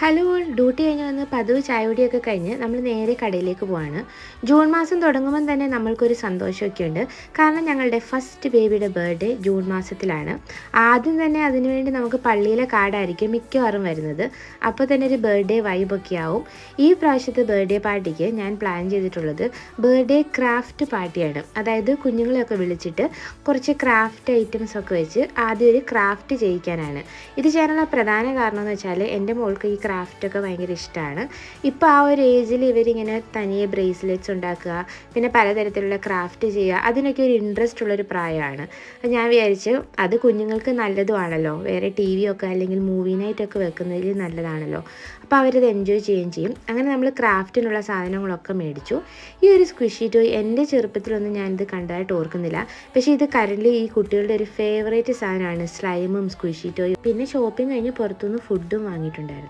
Hello all, duty കഴിഞ്ഞ് വന്ന് പതിവ് ചായകുടിയൊക്കെ കഴിഞ്ഞ് നമ്മൾ നേരെ കടയിലേക്ക് പോവാണ്. ജൂൺ മാസം തുടങ്ങുമ്പം തന്നെ നമ്മൾക്കൊരു സന്തോഷമൊക്കെ ഉണ്ട്. കാരണം ഞങ്ങളുടെ ഫസ്റ്റ് ബേബിയുടെ ബർത്ത്ഡേ ജൂൺ മാസത്തിലാണ്. ആദ്യം തന്നെ അതിനുവേണ്ടി നമുക്ക് പള്ളിയിലെ കാർഡായിരിക്കും മിക്കവാറും വരുന്നത്. അപ്പോൾ തന്നെ ഒരു ബർത്ത്ഡേ വൈബൊക്കെ ആവും. ഈ പ്രാവശ്യത്തെ ബർത്ത്ഡേ പാർട്ടിക്ക് ഞാൻ പ്ലാൻ ചെയ്തിട്ടുള്ളത് ബർത്ത്ഡേ ക്രാഫ്റ്റ് പാർട്ടിയാണ്. അതായത് കുഞ്ഞുങ്ങളെയൊക്കെ വിളിച്ചിട്ട് കുറച്ച് ക്രാഫ്റ്റ് ഐറ്റംസ് ഒക്കെ വെച്ച് ആദ്യം ഒരു ക്രാഫ്റ്റ് ചെയ്യിക്കാനാണ്. ഇത് ചെയ്യാനുള്ള പ്രധാന കാരണം എന്ന് വെച്ചാൽ എൻ്റെ മോൾക്ക് ഈ ക്രാഫ്റ്റൊക്കെ ഭയങ്കര ഇഷ്ടമാണ്. ഇപ്പോൾ ആ ഒരു ഏജിൽ ഇവരിങ്ങനെ തനിയെ ബ്രേസ്ലെറ്റ്സ് ഉണ്ടാക്കുക, പിന്നെ പലതരത്തിലുള്ള ക്രാഫ്റ്റ് ചെയ്യുക, അതിനൊക്കെ ഒരു ഇൻട്രസ്റ്റ് ഉള്ളൊരു പ്രായമാണ്. ഞാൻ വിചാരിച്ചു അത് കുഞ്ഞുങ്ങൾക്ക് നല്ലതുമാണല്ലോ, വേറെ ടി വി ഒക്കെ അല്ലെങ്കിൽ മൂവി നൈറ്റൊക്കെ വെക്കുന്നതിൽ നല്ലതാണല്ലോ. അപ്പോൾ അവരത് എൻജോയ് ചെയ്യുകയും ചെയ്യും. അങ്ങനെ നമ്മൾ ക്രാഫ്റ്റിനുള്ള സാധനങ്ങളൊക്കെ മേടിച്ചു. ഈ ഒരു സ്ക്വിഷി ടോയ് എൻ്റെ ചെറുപ്പത്തിലൊന്നും ഞാനിത് കണ്ടതായിട്ട് ഓർക്കുന്നില്ല. പക്ഷേ ഇത് കറൻ്റ് ഈ കുട്ടികളുടെ ഒരു ഫേവറേറ്റ് സാധനമാണ്, സ്ലൈമും സ്ക്വിഷി ടോയും. പിന്നെ ഷോപ്പിംഗ് കഴിഞ്ഞ് പുറത്തുനിന്ന് ഫുഡും വാങ്ങിയിട്ടുണ്ടായിരുന്നു.